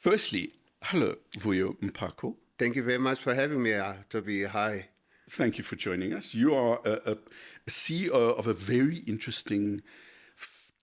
Firstly, hello, Vuyo Mpako. Thank you very much for having me, Toby. Hi. Thank you for joining us. You are a CEO of a very interesting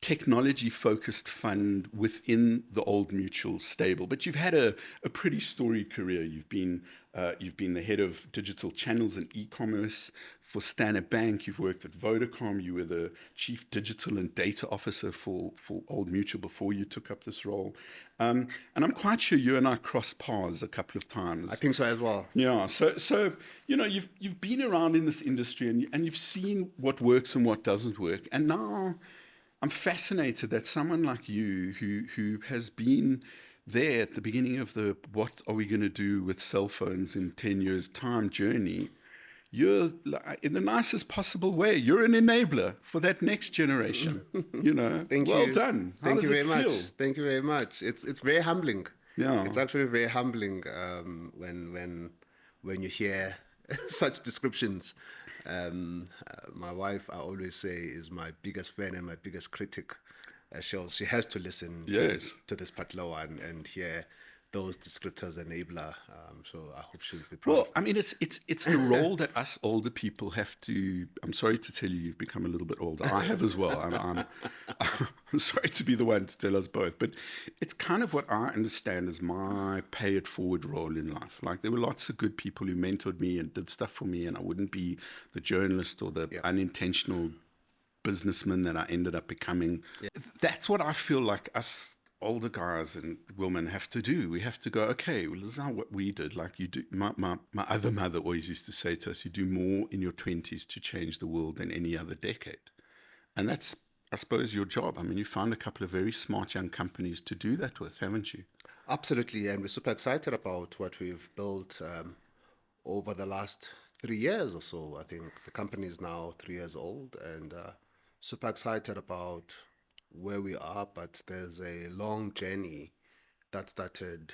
technology-focused fund within the Old Mutual stable, but you've had a pretty storied career. You've been the head of digital channels and e-commerce for Standard Bank. You've worked at Vodacom. You were the chief digital and data officer for Old Mutual before you took up this role. And I'm quite sure you and I crossed paths a couple of times. I think so as well. Yeah. So you know, you've been around in this industry and you've seen what works and what doesn't work. And now I'm fascinated that someone like you, who has been there at the beginning of the what are we going to do with cell phones in 10 years' time journey, you're, in the nicest possible way, you're an enabler for that next generation. You know, Thank well you. done. How Thank does you it very feel? much. Thank you very much. It's very humbling. Yeah. It's actually very humbling when you hear such descriptions. My wife, I always say, is my biggest fan and my biggest critic. She has to listen to this particular one and hear those descriptors enabler. So I hope she'll be proud. Well, I mean, it's the role that us older people have to. I'm sorry to tell you, you've become a little bit older. I have as well. I'm sorry to be the one to tell us both, but it's kind of what I understand as my pay it forward role in life. Like, there were lots of good people who mentored me and did stuff for me, and I wouldn't be the journalist or the unintentional businessman that I ended up becoming. Yeah. That's what I feel like us older guys and women have to do. We have to go, okay, well, this is not what we did. Like, you do. My other mother always used to say to us, you do more in your 20s to change the world than any other decade. And that's, I suppose, your job. I mean, you found a couple of very smart young companies to do that with, haven't you? Absolutely, and we're super excited about what we've built over the last 3 years or so. I think the company is now 3 years old, and super excited about where we are, but there's a long journey that started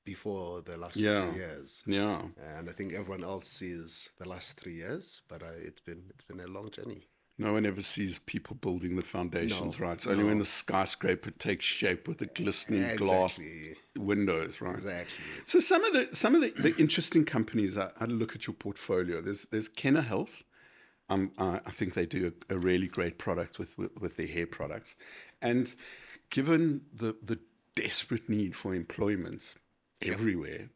before the last 3 years. Yeah. And I think everyone else sees the last 3 years, but it's been a long journey. No one ever sees people building the foundations, right? It's only when the skyscraper takes shape with the glistening glass windows, right? Exactly. So some of the interesting companies, I look at your portfolio. There's Ken Health. I think they do a really great product with their hair products. And given the desperate need for employment everywhere,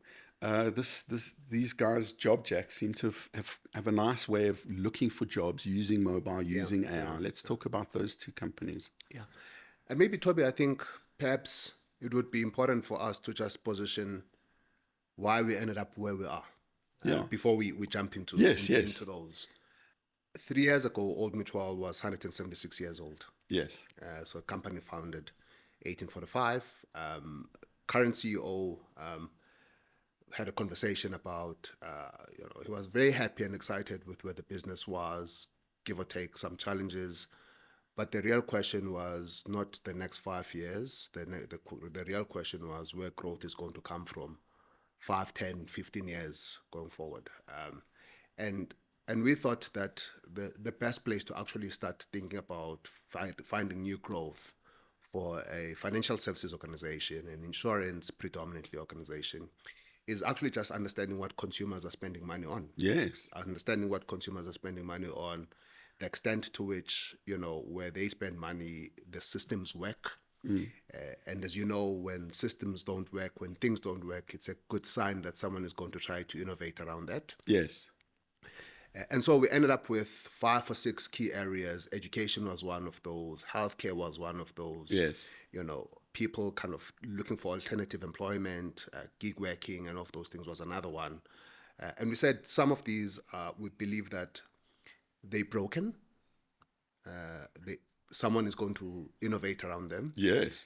these guys, JOBJACK, seem to have a nice way of looking for jobs using mobile, using AI. Let's talk about those two companies. Yeah. And maybe, Toby, I think perhaps it would be important for us to just position why we ended up where we are before we jump into those. 3 years ago, Old Mutual was 176 years old. Yes. So a company founded 1845. Current CEO had a conversation about, he was very happy and excited with where the business was, give or take some challenges. But the real question was not the next 5 years. The real question was where growth is going to come from 5, 10, 15 years going forward. And we thought that the best place to actually start thinking about finding new growth for a financial services organization, an insurance predominantly organization, is actually just understanding what consumers are spending money on. Yes. Understanding what consumers are spending money on, the extent to which, where they spend money, the systems work. And as you know, when systems don't work, when things don't work, it's a good sign that someone is going to try to innovate around that. Yes. And so we ended up with 5 or 6 key areas. Education was one of those. Healthcare was one of those. Yes. People kind of looking for alternative employment, gig working, and all of those things was another one. And we said some of these, we believe that they're broken. Someone is going to innovate around them. Yes.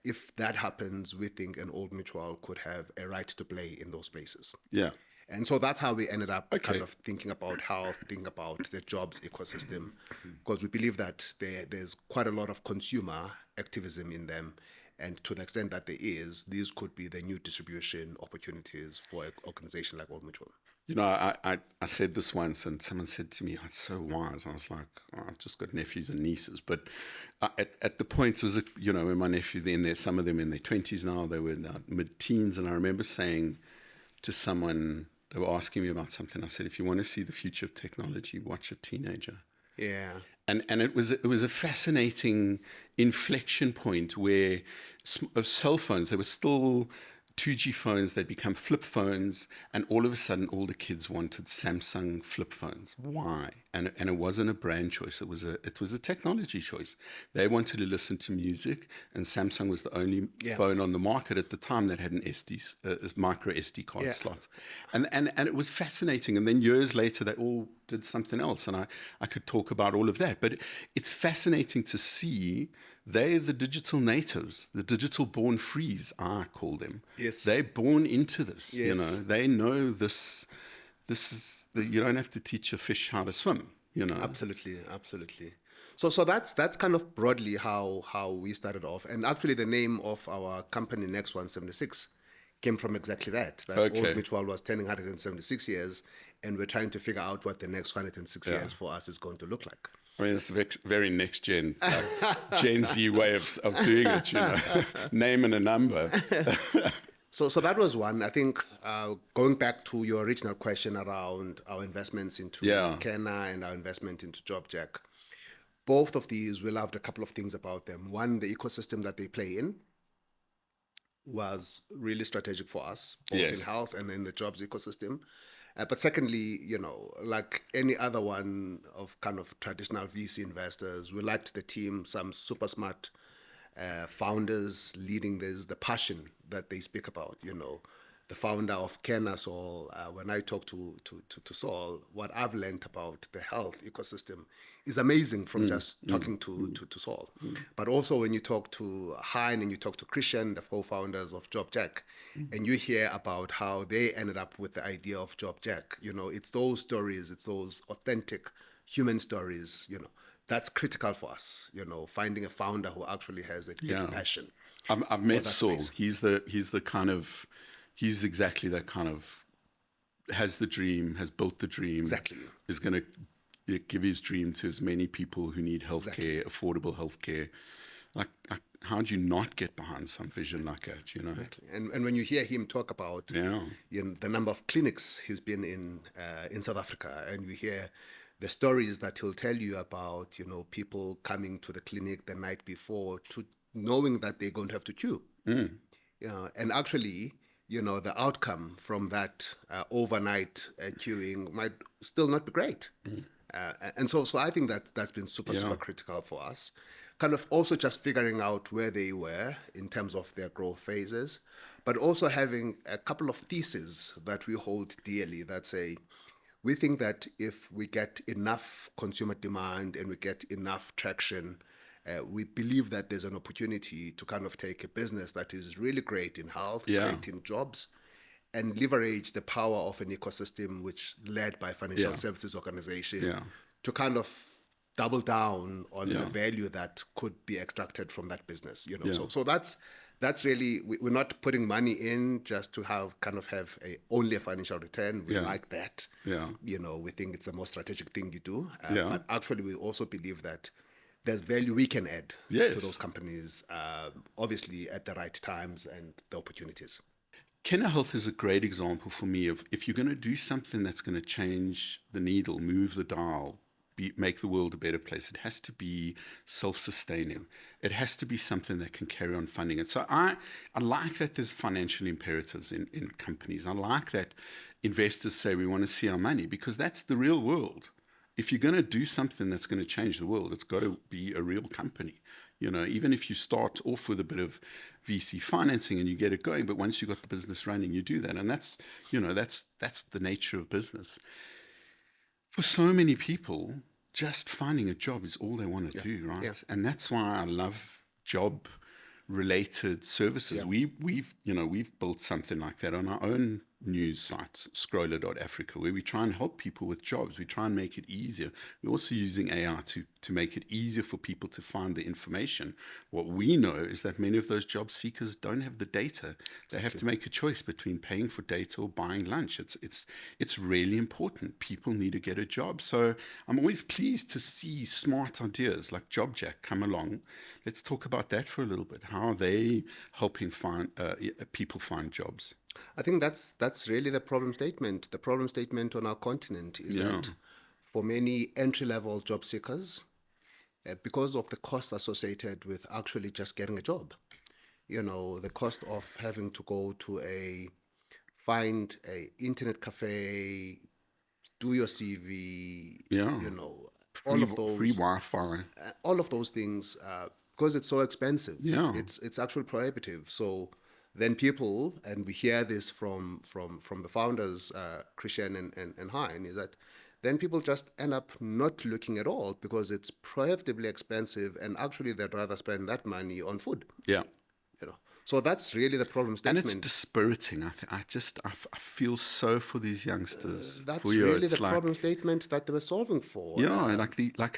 If that happens, we think an Old Mutual could have a right to play in those places. Yeah. And so that's how we ended up kind of thinking about health, thinking about the jobs ecosystem, because we believe that there's quite a lot of consumer activism in them. And to the extent that there is, these could be the new distribution opportunities for an organization like Old Mutual. You know, I said this once, and someone said to me, "Oh, it's so wise." I was like, oh, "I've just got nephews and nieces." But at the point was, you know, when my nephew, then there's some of them in their 20s now, they were in their mid-teens, and I remember saying to someone, they were asking me about something. I said, "If you want to see the future of technology, watch a teenager." Yeah. And it was a fascinating inflection point where cell phones, they were still 2G phones, they'd become flip phones, and all of a sudden all the kids wanted Samsung flip phones. Why? And it wasn't a brand choice, it was a technology choice. They wanted to listen to music, and Samsung was the only phone on the market at the time that had an micro SD card slot. And it was fascinating. And then years later they all did something else, and I could talk about all of that. But it's fascinating to see. They're the digital natives, the digital born frees, I call them. Yes. They're born into this. Yes. You know, they know this is you don't have to teach a fish how to swim, you know. Absolutely, absolutely. So that's kind of broadly how we started off. And actually the name of our company, Next176, came from exactly that. Old Mutual was turning 176 years, and we're trying to figure out what the next 106 years for us is going to look like. I mean, it's a very next gen, like Gen Z way of doing it, you know, name and a number. So that was one. I think going back to your original question around our investments into Kena and our investment into JOBJACK, both of these, we loved a couple of things about them. One, the ecosystem that they play in was really strategic for us, both in health and in the jobs ecosystem. But secondly, you know, like any other one of kind of traditional VC investors, we liked the team, some super smart founders leading this, the passion that they speak about, you know. The founder of Kena, Saul, when I talk to Saul, what I've learned about the health ecosystem is amazing from just talking to Saul. But also when you talk to Hein and you talk to Christian, the co-founders of JOBJACK, and you hear about how they ended up with the idea of JOBJACK, you know, it's those stories, it's those authentic human stories, you know, that's critical for us, you know, finding a founder who actually has a big passion. I've met Saul. He's the kind of, he's exactly that kind of, has the dream, has built the dream. Exactly. Is going to give his dream to as many people who need healthcare, affordable healthcare. Like, how do you not get behind some vision like that, you know? Exactly. And when you hear him talk about you know, the number of clinics he's been in South Africa, and you hear the stories that he'll tell you about, you know, people coming to the clinic the night before to knowing that they're going to have to queue. And actually, you know, the outcome from that overnight queuing might still not be great. And so I think that's been super critical for us. Kind of also just figuring out where they were in terms of their growth phases, but also having a couple of theses that we hold dearly that say, we think that if we get enough consumer demand and we get enough traction, we believe that there's an opportunity to kind of take a business that is really great in health, great in jobs, and leverage the power of an ecosystem which led by financial services organization to kind of double down on the value that could be extracted from that business. You know, so that's really, we're not putting money in just to have only a financial return. We like that. You know, we think it's a more strategic thing you do. But actually, we also believe that there's value we can add to those companies, obviously at the right times and the opportunities. Kena Health is a great example for me of, if you're going to do something that's going to change the needle, move the dial, make the world a better place, it has to be self-sustaining. It has to be something that can carry on funding it. So I like that there's financial imperatives in companies. I like that investors say we want to see our money, because that's the real world. If you're going to do something that's going to change the world, it's got to be a real company. You know, even if you start off with a bit of VC financing and you get it going, but once you've got the business running, you do that. And that's, you know, that's the nature of business. For so many people, just finding a job is all they want to do, right? And that's why I love job-related services. We've built something like that on our own news site, scroller.africa, where we try and help people with jobs. We try and make it easier. We're also using AI to make it easier for people to find the information. What we know is that many of those job seekers don't have the data. They have to make a choice between paying for data or buying lunch. It's really important. People need to get a job. So I'm always pleased to see smart ideas like JOBJACK come along. Let's talk about that for a little bit. How are they helping find people find jobs? I think that's really the problem statement. The problem statement on our continent is that for many entry-level job seekers, because of the cost associated with actually just getting a job, the cost of having to go to find a internet cafe, do your CV, all of those free Wi-Fi, all of those things, because it's so expensive. Yeah. It's actually prohibitive. So then people, and we hear this from the founders, Christian and Hein, is that then people just end up not looking at all because it's prohibitively expensive, and actually they'd rather spend that money on food. Yeah. So that's really the problem statement. And it's dispiriting. I feel so for these youngsters. That's Vuyo, really it's the problem statement that they were solving for. Yeah,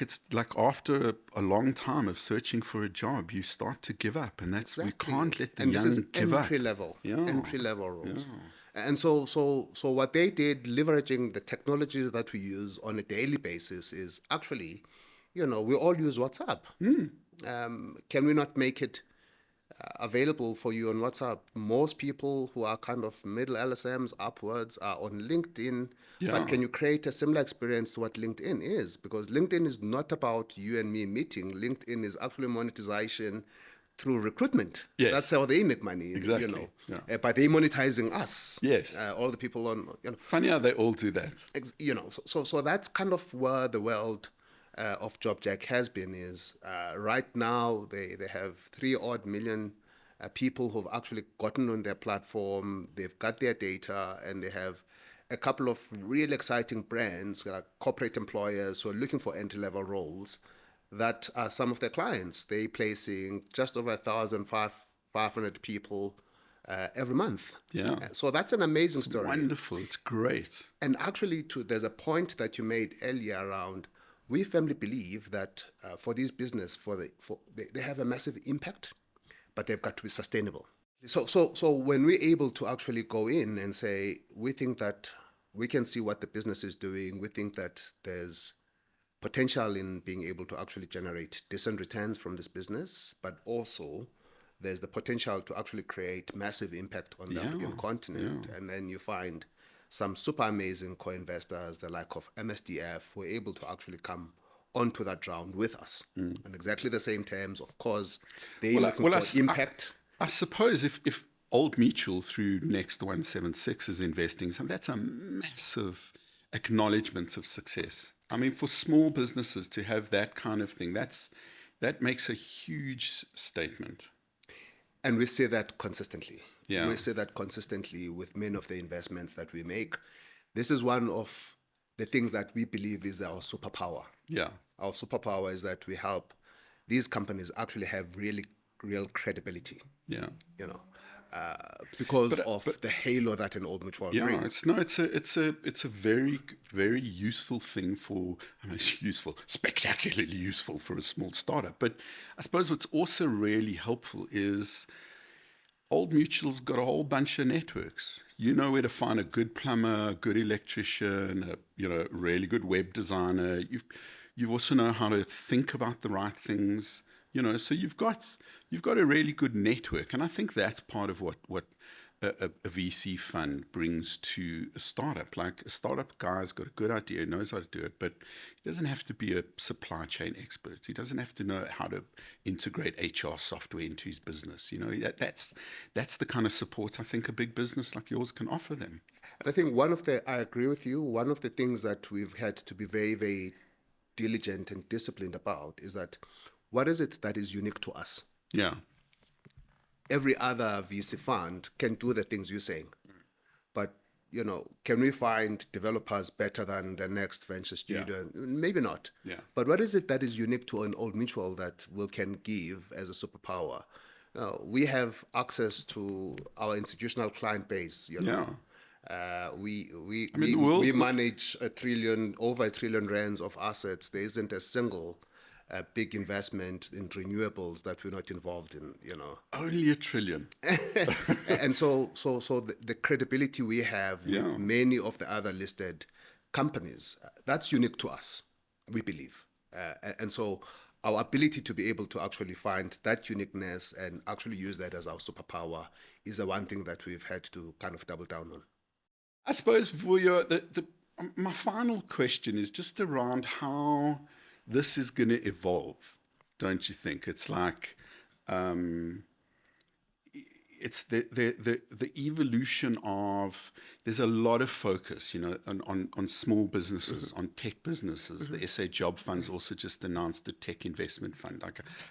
it's like after a long time of searching for a job, you start to give up, and that's we can't let the and young this is give up. entry level roles. And so what they did, leveraging the technology that we use on a daily basis, is actually, we all use WhatsApp. Can we not make it available for you on WhatsApp? Most people who are kind of middle LSMs upwards are on LinkedIn. But can you create a similar experience to what LinkedIn is? Because LinkedIn is not about you and me meeting. LinkedIn is actually monetization through recruitment. Yes. That's how they make money. Exactly. By they monetizing us. Yes. All the people on. Funny how they all do that. So that's kind of where the world of JOBJACK has been. Is right now they have 3 odd million people who've actually gotten on their platform. They've got their data, and they have a couple of really exciting brands, like corporate employers who are looking for entry-level roles that are some of their clients. They're placing just over 1,500 people every month. Yeah. So that's an amazing story. Wonderful. It's great. And actually, there's a point that you made earlier around, we firmly believe that for these business, they have a massive impact, but they've got to be sustainable. So when we're able to actually go in and say, we think that we can see what the business is doing, we think that there's potential in being able to actually generate decent returns from this business, but also there's the potential to actually create massive impact on the African continent. And then you find some super amazing co-investors, the like of MSDF, who are able to actually come onto that round with us on exactly the same terms. Of course, they're looking for impact. I suppose if Old Mutual through Next176 is investing, so that's a massive acknowledgement of success. I mean, for small businesses to have that kind of thing, that makes a huge statement. And we say that consistently. Yeah. We say that consistently with many of the investments that we make. This is one of the things that we believe is our superpower. Yeah. Our superpower is that we help these companies actually have real credibility. Yeah. Because of the halo that an Old Mutual brings. It's a very, very useful thing for, it's useful, spectacularly useful for a small startup. But I suppose what's also really helpful is Old Mutual's got a whole bunch of networks. You know where to find a good plumber, a good electrician, a really good web designer. You also know how to think about the right things. So you've got a really good network, and I think that's part of what a VC fund brings to a startup. Like, a startup guy's got a good idea, knows how to do it, but he doesn't have to be a supply chain expert. He doesn't have to know how to integrate HR software into his business. That's the kind of support I think a big business like yours can offer them. And I think I agree with you. One of the things that we've had to be very, very diligent and disciplined about is that, what is it that is unique to us? Yeah. Every other VC fund can do the things you're saying. But, can we find developers better than the next venture student? Yeah. Maybe not. Yeah. But what is it that is unique to an Old Mutual that we can give as a superpower? We have access to our institutional client base, We manage over a trillion rands of assets. There isn't a single big investment in renewables that we're not involved in. Only $1 trillion. And so the credibility we have with many of the other listed companies, that's unique to us, we believe. And so our ability to be able to actually find that uniqueness and actually use that as our superpower is the one thing that we've had to kind of double down on. I suppose, Vuyo, my final question is just around how this is going to evolve, don't you think? It's like it's the evolution of, there's a lot of focus, on small businesses, on tech businesses. The SA Job Fund's also just announced a tech investment fund.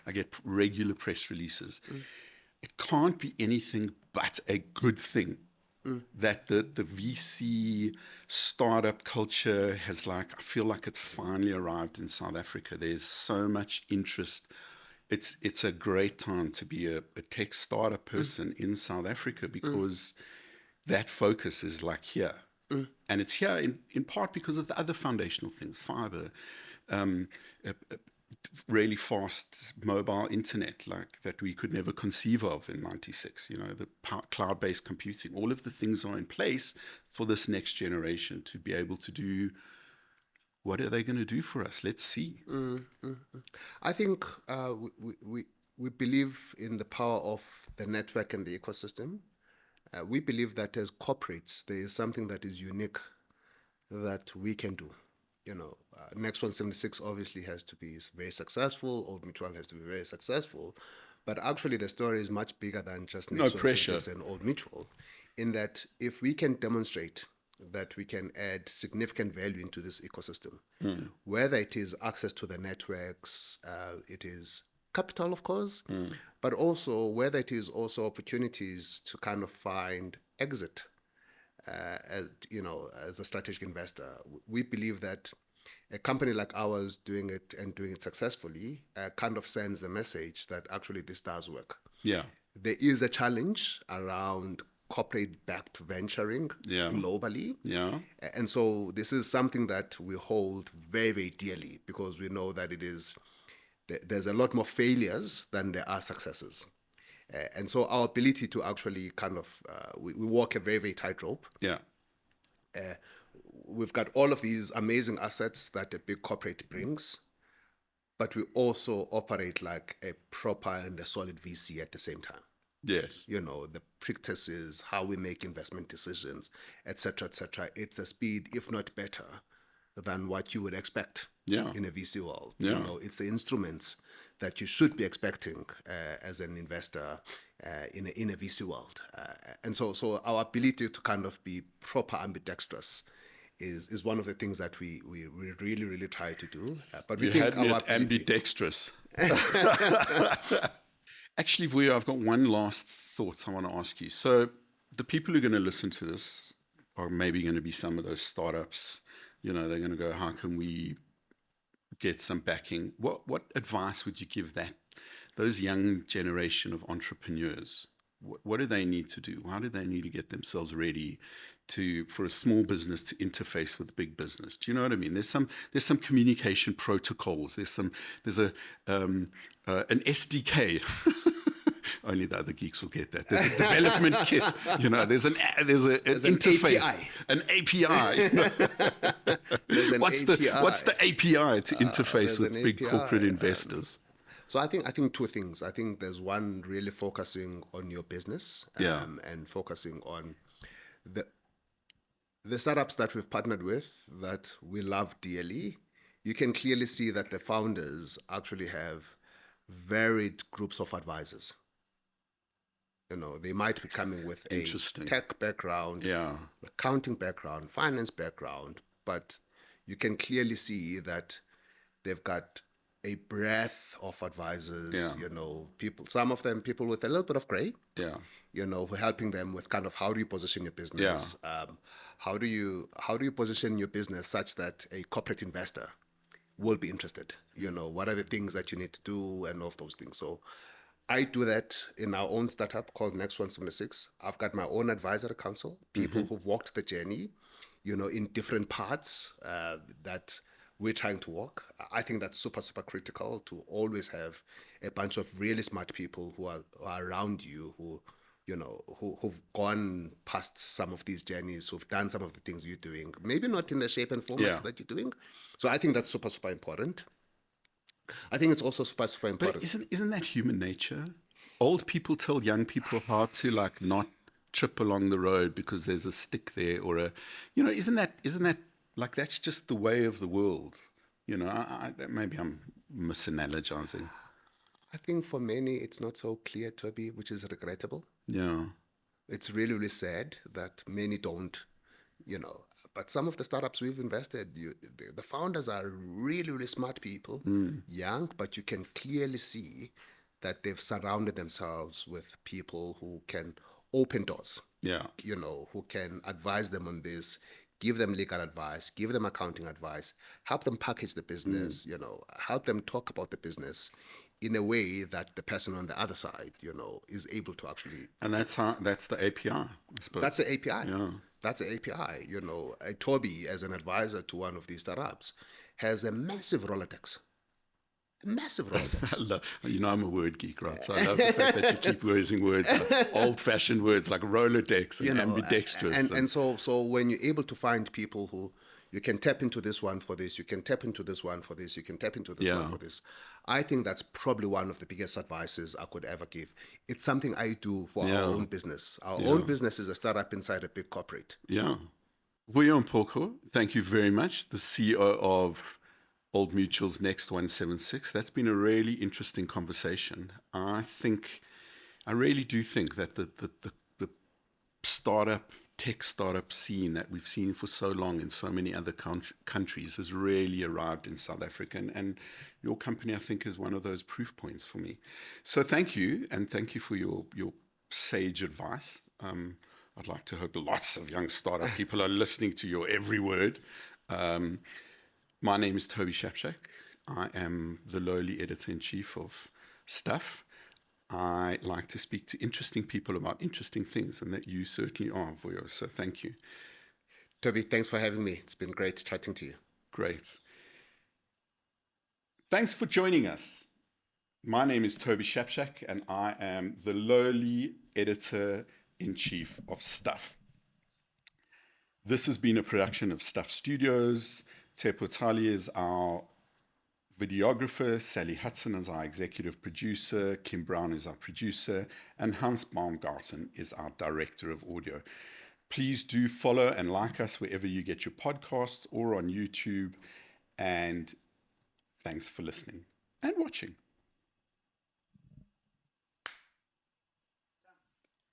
I get regular press releases. It can't be anything but a good thing that the VC startup culture has, I feel like it's finally arrived in South Africa. There's so much interest. It's a great time to be a tech startup person in South Africa because that focus is here. And it's here in part because of the other foundational things, fiber, really fast mobile internet that we could never conceive of in 96, the cloud-based computing. All of the things are in place for this next generation to be able to do. What are they going to do for us? Let's see. I think we believe in the power of the network and the ecosystem. We believe that as corporates, there is something that is unique that we can do. Next176 obviously has to be very successful. Old Mutual has to be very successful. But actually, the story is much bigger than just Next176 and Old Mutual, in that if we can demonstrate that we can add significant value into this ecosystem, whether it is access to the networks, it is capital, of course, but also whether it is also opportunities to kind of find exit as a strategic investor. We believe that a company like ours doing it successfully kind of sends the message that actually this does work. Yeah. There is a challenge around corporate-backed venturing globally. Yeah. And so this is something that we hold very, very dearly because we know that there's a lot more failures than there are successes. And so our ability to actually kind of, we walk a very, very tightrope. Yeah. We've got all of these amazing assets that a big corporate brings, but we also operate like a proper and a solid VC at the same time. Yes. The practices, how we make investment decisions, et cetera, it's a speed, if not better, than what you would expect in a VC world. Yeah. It's the instruments that you should be expecting as an investor in a VC world. And so our ability to kind of be proper ambidextrous is one of the things that we really, really try to do. But we think our ambidextrous. Actually, Vuyo, I've got one last thought I want to ask you. So the people who are going to listen to this are maybe going to be some of those startups. They're going to go, how can we get some backing? What advice would you give those young generation of entrepreneurs? What do they need to do? How do they need to get themselves ready for a small business to interface with big business? Do you know what I mean? There's some communication protocols. There's an SDK. Only the other geeks will get that. There's a development kit. There's an interface, an API. What's the API to interface with big corporate investors? So I think two things. I think there's one, really focusing on your business and focusing on the startups that we've partnered with that we love dearly. You can clearly see that the founders actually have varied groups of advisors. They might be coming with a tech background, accounting background, finance background, but you can clearly see that they've got a breadth of advisors, some of them people with a little bit of gray, who are helping them with kind of how do you position your business? How do you position your business such that a corporate investor will be interested? What are the things that you need to do and all of those things? So I do that in our own startup called Next176. I've got my own advisory council, people who've walked the journey, in different parts that we're trying to walk. I think that's super, super critical to always have a bunch of really smart people who are around you, who've gone past some of these journeys, who've done some of the things you're doing, maybe not in the shape and format that you're doing. So I think that's super, super important. I think it's also super, super important. But isn't that human nature? Old people tell young people how to like not trip along the road because there's a stick there or isn't that like that's just the way of the world? Maybe I'm misanalogizing. I think for many it's not so clear, Toby, which is regrettable. Yeah. It's really, really sad that many don't, But some of the startups we've invested, the founders are really, really smart people, young, but you can clearly see that they've surrounded themselves with people who can open doors. Yeah. Who can advise them on this, give them legal advice, give them accounting advice, help them package the business, help them talk about the business in a way that the person on the other side, is able to actually. And that's the API, I suppose. That's the API. Yeah. That's the API. Toby, as an advisor to one of these startups, has a massive Rolodex. Massive Rolodex. I'm a word geek, right? So I love the fact that you keep using words, like old-fashioned words like Rolodex and ambidextrous. And so when you're able to find people who you can tap into this one for this, you can tap into this one for this, you can tap into this one for this. I think that's probably one of the biggest advices I could ever give. It's something I do for our own business. Our own business is a startup inside a big corporate. Yeah. Vuyo Mpako, thank you very much, the CEO of Old Mutual's Next176. That's been a really interesting conversation. I really do think that the tech startup scene that we've seen for so long in so many other countries has really arrived in South Africa. And your company, I think, is one of those proof points for me. So thank you, and thank you for your sage advice. I'd like to hope lots of young startup people are listening to your every word. My name is Toby Shapshak. I am the lowly editor-in-chief of Stuff. I like to speak to interesting people about interesting things, and that you certainly are, Vuyo. So thank you. Toby, thanks for having me. It's been great chatting to you. Great. Thanks for joining us. My name is Toby Shapshak, and I am the lowly editor-in-chief of Stuff. This has been a production of Stuff Studios. Tepo Tali is our videographer, Sally Hudson is our executive producer, Kim Brown is our producer, and Hans Baumgarten is our director of audio. Please do follow and like us wherever you get your podcasts or on YouTube. And thanks for listening and watching.